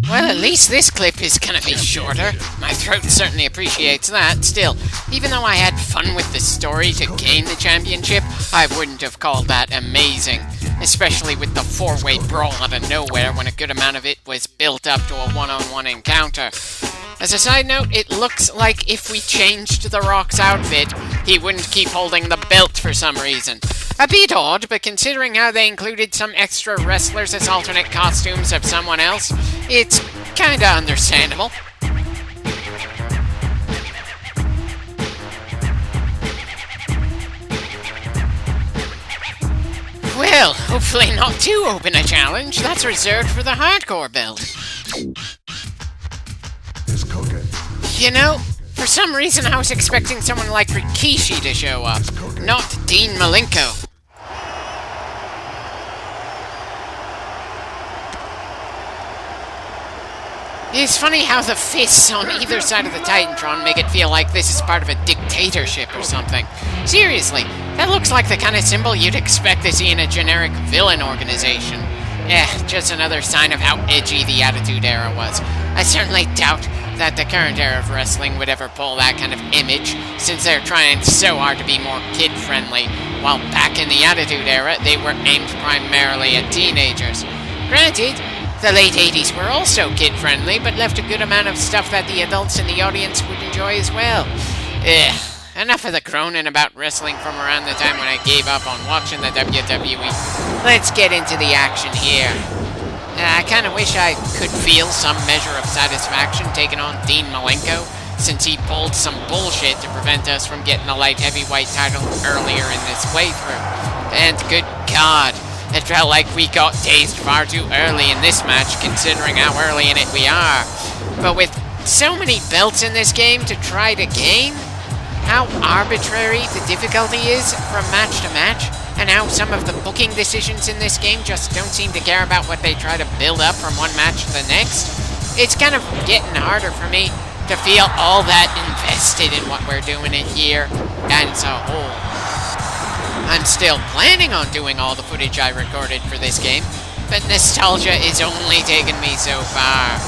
Well, at least this clip is gonna be shorter. My throat certainly appreciates that. Still, even though I had fun with the story to gain the championship, I wouldn't have called that amazing. Especially with the four-way brawl out of nowhere when a good amount of it was built up to a one-on-one encounter. As a side note, it looks like if we changed The Rock's outfit, he wouldn't keep holding the belt for some reason. A bit odd, but considering how they included some extra wrestlers as alternate costumes of someone else, it's kinda understandable. Well, hopefully not too open a challenge. That's reserved for the hardcore build. You know, for some reason I was expecting someone like Rikishi to show up, not Dean Malenko. It's funny how the fists on either side of the Titantron make it feel like this is part of a dictatorship or something. Seriously, that looks like the kind of symbol you'd expect to see in a generic villain organization. Just another sign of how edgy the Attitude Era was. I certainly doubt that the current era of wrestling would ever pull that kind of image, since they're trying so hard to be more kid-friendly, while back in the Attitude Era, they were aimed primarily at teenagers. Granted, the late 80s were also kid-friendly, but left a good amount of stuff that the adults in the audience would enjoy as well. Enough of the groaning about wrestling from around the time when I gave up on watching the WWE. Let's get into the action here. I kinda wish I could feel some measure of satisfaction taking on Dean Malenko, since he pulled some bullshit to prevent us from getting the light heavyweight title earlier in this playthrough. And good God, it felt like we got tased far too early in this match, considering how early in it we are. But with so many belts in this game to try to gain, how arbitrary the difficulty is from match to match, and how some of the booking decisions in this game just don't seem to care about what they try to build up from one match to the next, it's kind of getting harder for me to feel all that invested in what we're doing in here as a whole. I'm still planning on doing all the footage I recorded for this game, but nostalgia is only taking me so far.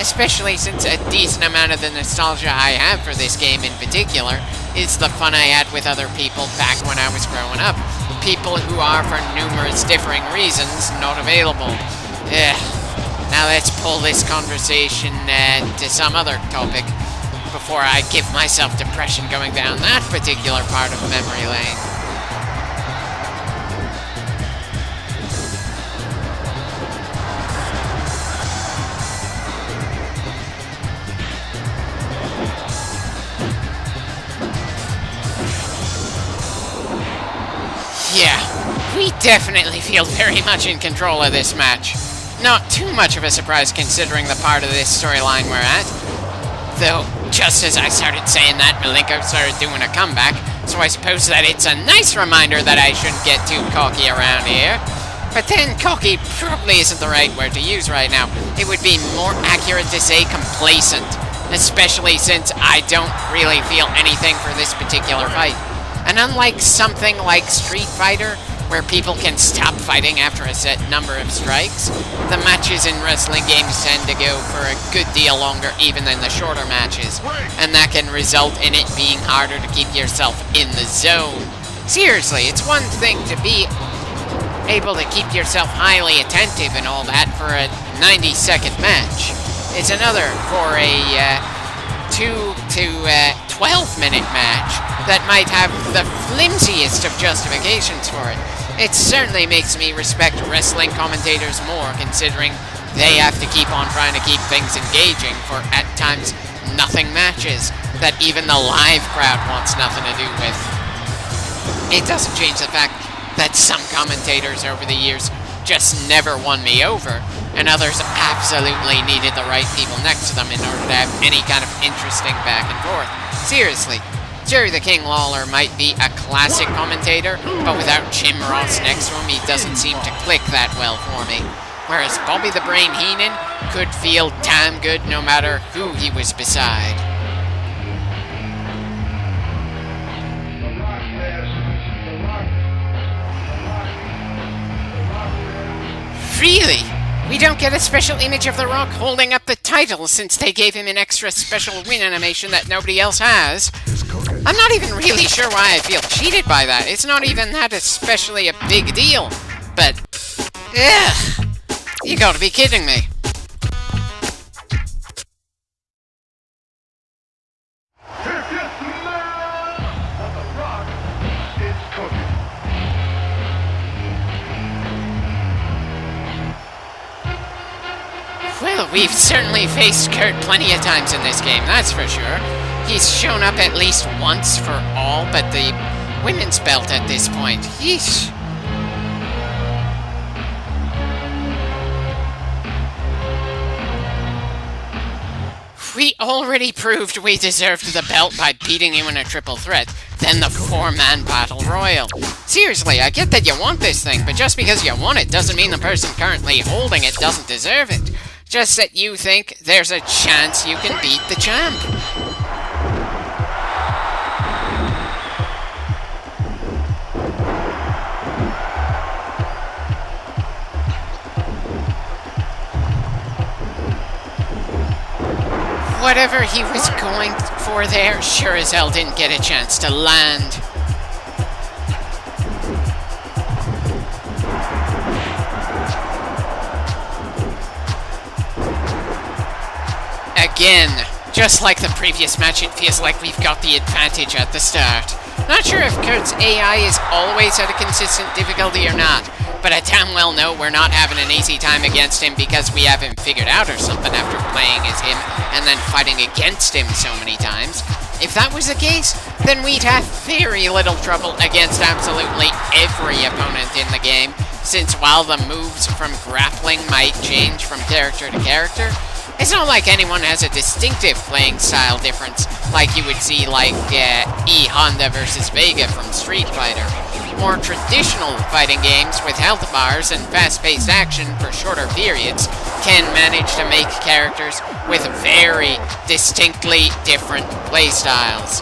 Especially since a decent amount of the nostalgia I have for this game in particular is the fun I had with other people back when I was growing up. People who are, for numerous differing reasons, not available. Now let's pull this conversation to some other topic before I give myself depression going down that particular part of memory lane. Yeah, we definitely feel very much in control of this match. Not too much of a surprise considering the part of this storyline we're at. Though, just as I started saying that, Malenko started doing a comeback, so I suppose that it's a nice reminder that I shouldn't get too cocky around here. But then, cocky probably isn't the right word to use right now. It would be more accurate to say complacent, especially since I don't really feel anything for this particular fight. And unlike something like Street Fighter, where people can stop fighting after a set number of strikes, the matches in wrestling games tend to go for a good deal longer even than the shorter matches, and that can result in it being harder to keep yourself in the zone. Seriously, it's one thing to be able to keep yourself highly attentive and all that for a 90-second match. It's another for a 2 to 12-minute match that might have the flimsiest of justifications for it. It certainly makes me respect wrestling commentators more, considering they have to keep on trying to keep things engaging for, at times, nothing matches that even the live crowd wants nothing to do with. It doesn't change the fact that some commentators over the years just never won me over, and others absolutely needed the right people next to them in order to have any kind of interesting back and forth. Seriously, Jerry the King Lawler might be a classic commentator, but without Jim Ross next to him, he doesn't seem to click that well for me. Whereas Bobby the Brain Heenan could feel damn good no matter who he was beside. Really? We don't get a special image of The Rock holding up the title since they gave him an extra special win animation that nobody else has. I'm not even really sure why I feel cheated by that. It's not even that especially a big deal. But, ugh, you gotta be kidding me. Well, we've certainly faced Kurt plenty of times in this game, that's for sure. He's shown up at least once for all but the women's belt at this point. Yeesh. We already proved we deserved the belt by beating you in a triple threat, then the 4-man battle royal. Seriously, I get that you want this thing, but just because you want it doesn't mean the person currently holding it doesn't deserve it. Just that you think there's a chance you can beat the champ. Whatever he was going for there sure as hell didn't get a chance to land. Again, just like the previous match, it feels like we've got the advantage at the start. Not sure if Kurt's AI is always at a consistent difficulty or not, but I damn well know we're not having an easy time against him because we have him figured out or something after playing as him and then fighting against him so many times. If that was the case, then we'd have very little trouble against absolutely every opponent in the game, since while the moves from grappling might change from character to character, it's not like anyone has a distinctive playing style difference, like you would see like E Honda versus Vega from Street Fighter. More traditional fighting games with health bars and fast-paced action for shorter periods can manage to make characters with very distinctly different playstyles.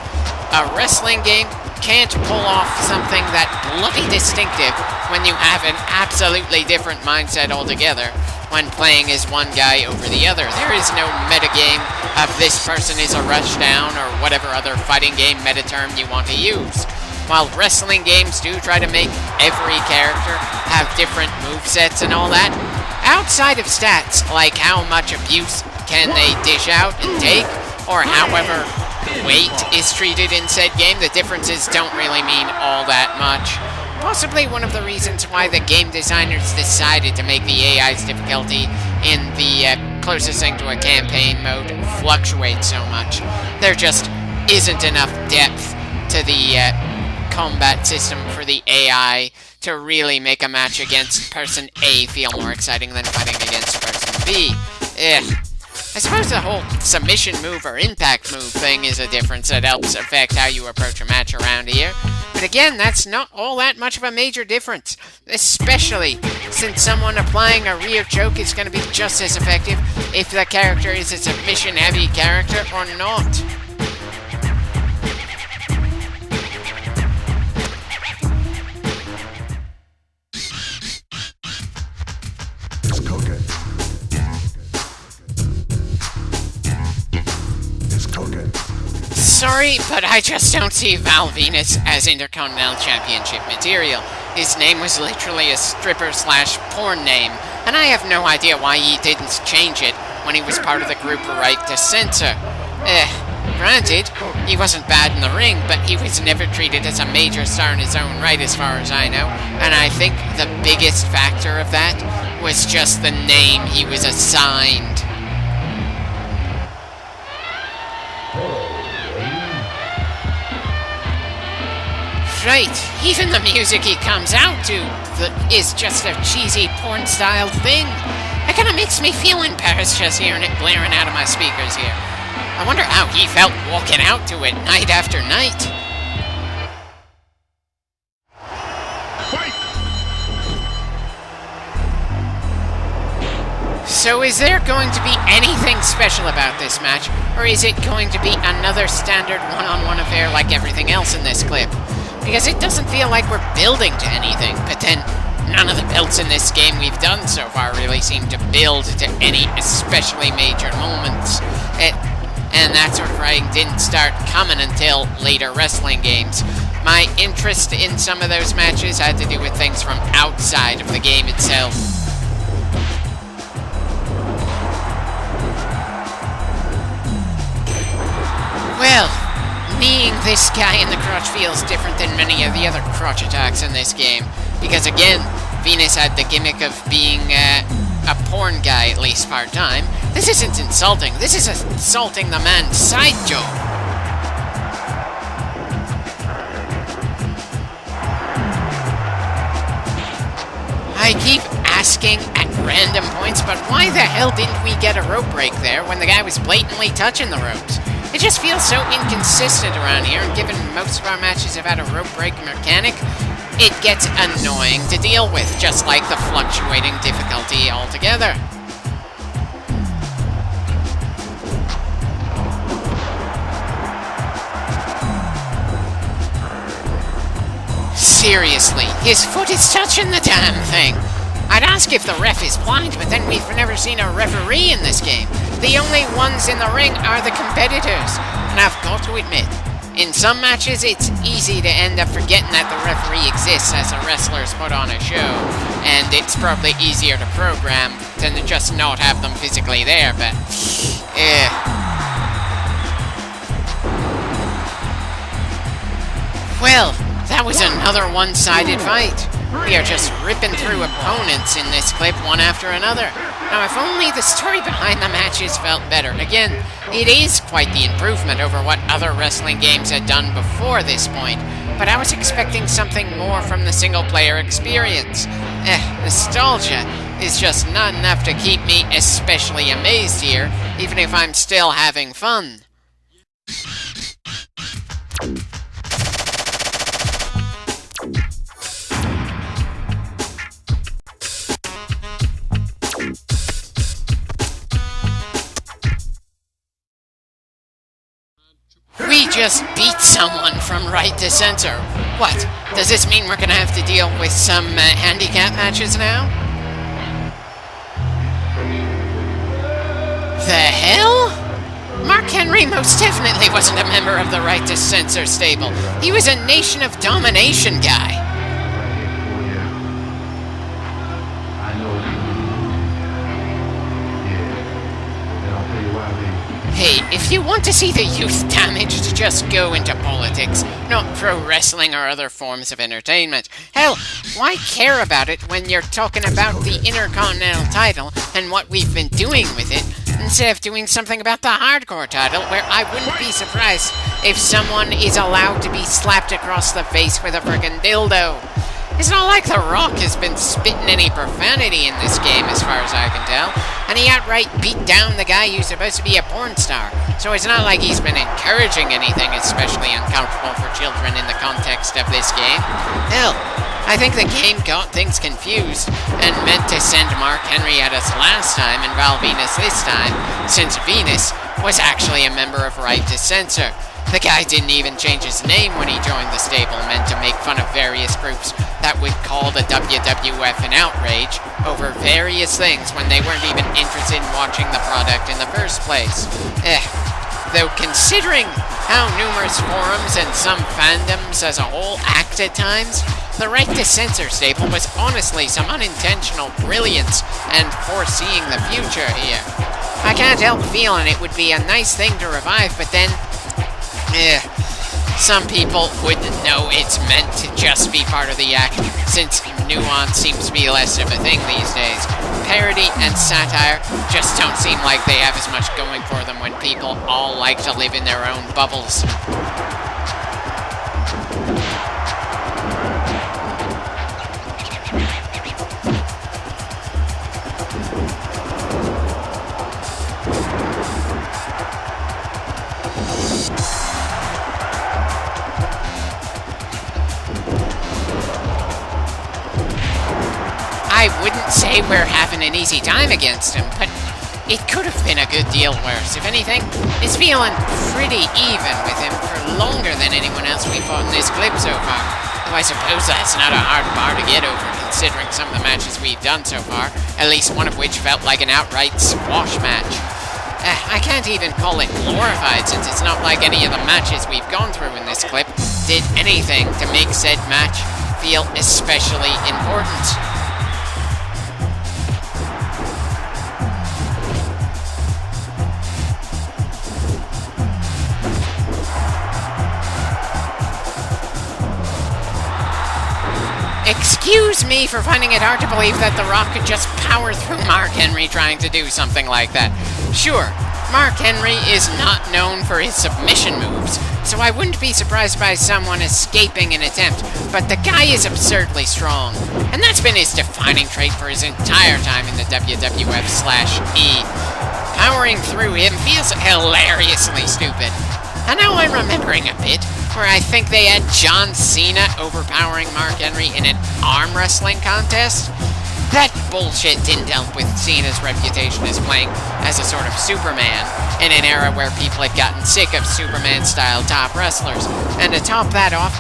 A wrestling game can't pull off something that bloody distinctive when you have an absolutely different mindset altogether. When playing as one guy over the other, there is no metagame of this person is a rushdown or whatever other fighting game meta term you want to use. While wrestling games do try to make every character have different movesets and all that, outside of stats like how much abuse can they dish out and take, or however weight is treated in said game, the differences don't really mean all that much. Possibly one of the reasons why the game designers decided to make the AI's difficulty in the closest thing to a campaign mode fluctuate so much. There just isn't enough depth to the combat system for the AI to really make a match against person A feel more exciting than fighting against person B. I suppose the whole submission move or impact move thing is a difference that helps affect how you approach a match around here. But again, that's not all that much of a major difference, especially since someone applying a rear choke is going to be just as effective if the character is a submission-heavy character or not. Sorry, but I just don't see Val Venus as Intercontinental Championship material. His name was literally a stripper/porn name, and I have no idea why he didn't change it when he was part of the group Right to Censor. Granted, he wasn't bad in the ring, but he was never treated as a major star in his own right as far as I know, and I think the biggest factor of that was just the name he was assigned. Right, even the music he comes out to is just a cheesy porn-style thing. It kind of makes me feel embarrassed just hearing it blaring out of my speakers here. I wonder how he felt walking out to it night after night. So is there going to be anything special about this match, or is it going to be another standard one-on-one affair like everything else in this clip? Because it doesn't feel like we're building to anything, but then none of the belts in this game we've done so far really seem to build to any especially major moments. And that sort of writing didn't start coming until later wrestling games. My interest in some of those matches had to do with things from outside of the game itself. Well, kneeing this guy in the crotch feels different than many of the other crotch attacks in this game. Because again, Venus had the gimmick of being a porn guy, at least part-time. This isn't insulting. This is insulting the man's side job. I keep asking at random points, but why the hell didn't we get a rope break there when the guy was blatantly touching the ropes? It just feels so inconsistent around here, and given most of our matches have had a rope break mechanic, it gets annoying to deal with, just like the fluctuating difficulty altogether. Seriously, his foot is touching the damn thing. I'd ask if the ref is blind, but then we've never seen a referee in this game. The only ones in the ring are the competitors, and I've got to admit, in some matches it's easy to end up forgetting that the referee exists as the wrestlers put on a show, and it's probably easier to program than to just not have them physically there, but well, that was another one-sided fight. We are just ripping through opponents in this clip one after another. Now, if only the story behind the matches felt better. Again, it is quite the improvement over what other wrestling games had done before this point, but I was expecting something more from the single-player experience. Nostalgia is just not enough to keep me especially amazed here, even if I'm still having fun. We just beat someone from right to center. What? Does this mean we're gonna have to deal with some handicap matches now? The hell? Mark Henry most definitely wasn't a member of the Right to Censor stable. He was a Nation of Domination guy. Hey, if you want to see the youth damaged, just go into politics, not pro wrestling or other forms of entertainment. Hell, why care about it when you're talking about the Intercontinental title and what we've been doing with it, instead of doing something about the hardcore title, where I wouldn't be surprised if someone is allowed to be slapped across the face with a friggin' dildo. It's not like The Rock has been spitting any profanity in this game, as far as I can tell, and he outright beat down the guy who's supposed to be a porn star, so it's not like he's been encouraging anything especially uncomfortable for children in the context of this game. Hell, I think the game got things confused, and meant to send Mark Henry at us last time and Val Venus this time, since Venus was actually a member of Right to Censor. The guy didn't even change his name when he joined the stable, meant to make fun of various groups that would call the WWF an outrage over various things when they weren't even interested in watching the product in the first place. Though considering how numerous forums and some fandoms as a whole act at times, the Right to Censor stable was honestly some unintentional brilliance and foreseeing the future here. I can't help feeling it would be a nice thing to revive, but then some people wouldn't know it's meant to just be part of the act, since nuance seems to be less of a thing these days. Parody and satire just don't seem like they have as much going for them when people all like to live in their own bubbles. I wouldn't say we're having an easy time against him, but it could have been a good deal worse. If anything, it's feeling pretty even with him for longer than anyone else we fought in this clip so far. Though I suppose that's not a hard bar to get over. considering some of the matches we've done so far, at least one of which felt like an outright squash match. I can't even call it glorified, since it's not like any of the matches we've gone through in this clip did anything to make said match feel especially important. Excuse me for finding it hard to believe that The Rock could just power through Mark Henry trying to do something like that. Sure, Mark Henry is not known for his submission moves, so I wouldn't be surprised by someone escaping an attempt, but the guy is absurdly strong, and that's been his defining trait for his entire time in the WWF/E. Powering through him feels hilariously stupid. And now I'm remembering a bit where I think they had John Cena overpowering Mark Henry in an arm wrestling contest. That bullshit didn't help with Cena's reputation as playing as a sort of Superman in an era where people had gotten sick of Superman-style top wrestlers. And to top that off,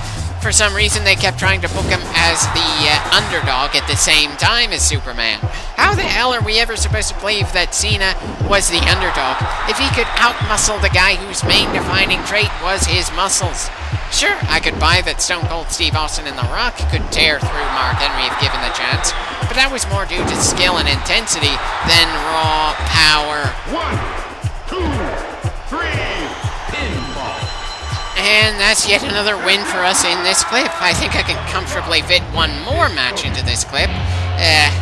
for some reason they kept trying to book him as the underdog at the same time as Superman. How the hell are we ever supposed to believe that Cena was the underdog if he could outmuscle the guy whose main defining trait was his muscles? Sure, I could buy that Stone Cold Steve Austin and The Rock could tear through Mark Henry if given the chance, but that was more due to skill and intensity than raw power. 1, 2, 3, pinfall. And that's yet another win for us in this clip. I think I can comfortably fit one more match into this clip,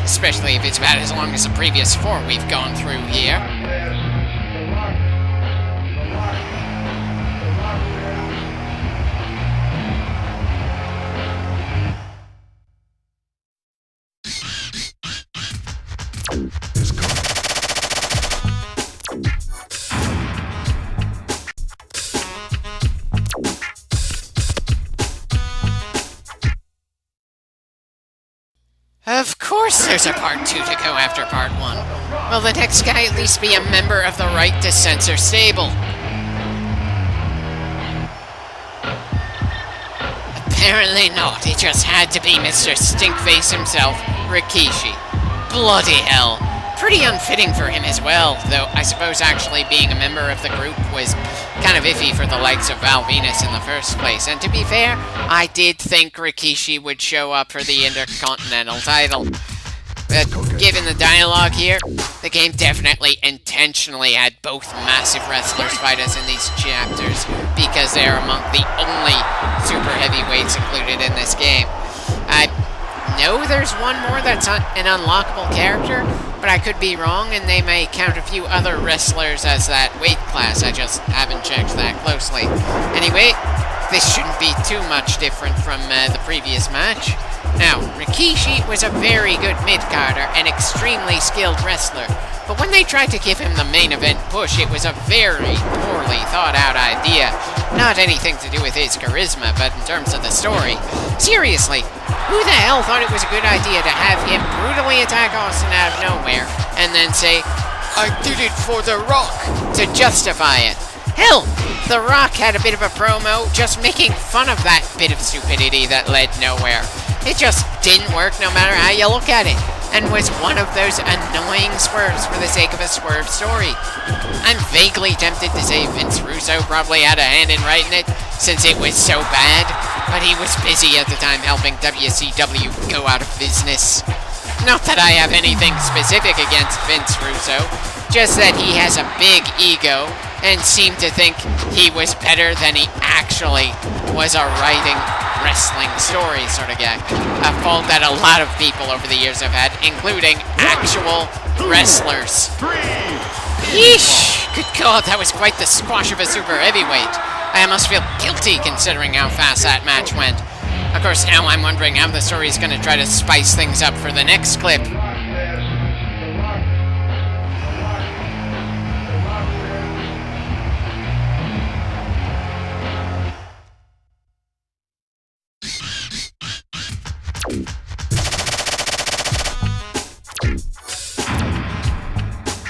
especially if it's about as long as the previous 4 we've gone through here. Of course there's a part 2 to go after part 1. Will the next guy at least be a member of the Right to Censor stable? Apparently not. It just had to be Mr. Stinkface himself, Rikishi. Bloody hell. Pretty unfitting for him as well, though I suppose actually being a member of the group was kind of iffy for the likes of Val Venus in the first place. And to be fair, I did think Rikishi would show up for the Intercontinental title. But given the dialogue here, the game definitely intentionally had both massive wrestlers fight us in these chapters because they are among the only super heavyweights included in this game. I know there's one more that's an unlockable character, but I could be wrong, and they may count a few other wrestlers as that weight class. I just haven't checked that closely. Anyway, this shouldn't be too much different from the previous match. Now, Rikishi was a very good mid-carder and extremely skilled wrestler, but when they tried to give him the main event push, it was a very poorly thought-out idea. Not anything to do with his charisma, but in terms of the story. Seriously, who the hell thought it was a good idea to have him brutally attack Austin out of nowhere, and then say, "I did it for The Rock," to justify it? Hell, The Rock had a bit of a promo just making fun of that bit of stupidity that led nowhere. It just didn't work no matter how you look at it, and was one of those annoying swerves for the sake of a swerve story. I'm vaguely tempted to say Vince Russo probably had a hand in writing it, since it was so bad, but he was busy at the time helping WCW go out of business. Not that I have anything specific against Vince Russo, just that he has a big ego and seemed to think he was better than he actually was a writing wrestling story sort of guy. A fault that a lot of people over the years have had, including actual wrestlers. Yeesh! Good God, that was quite the squash of a super heavyweight. I almost feel guilty considering how fast that match went. Of course, now I'm wondering how the story's going to try to spice things up for the next clip.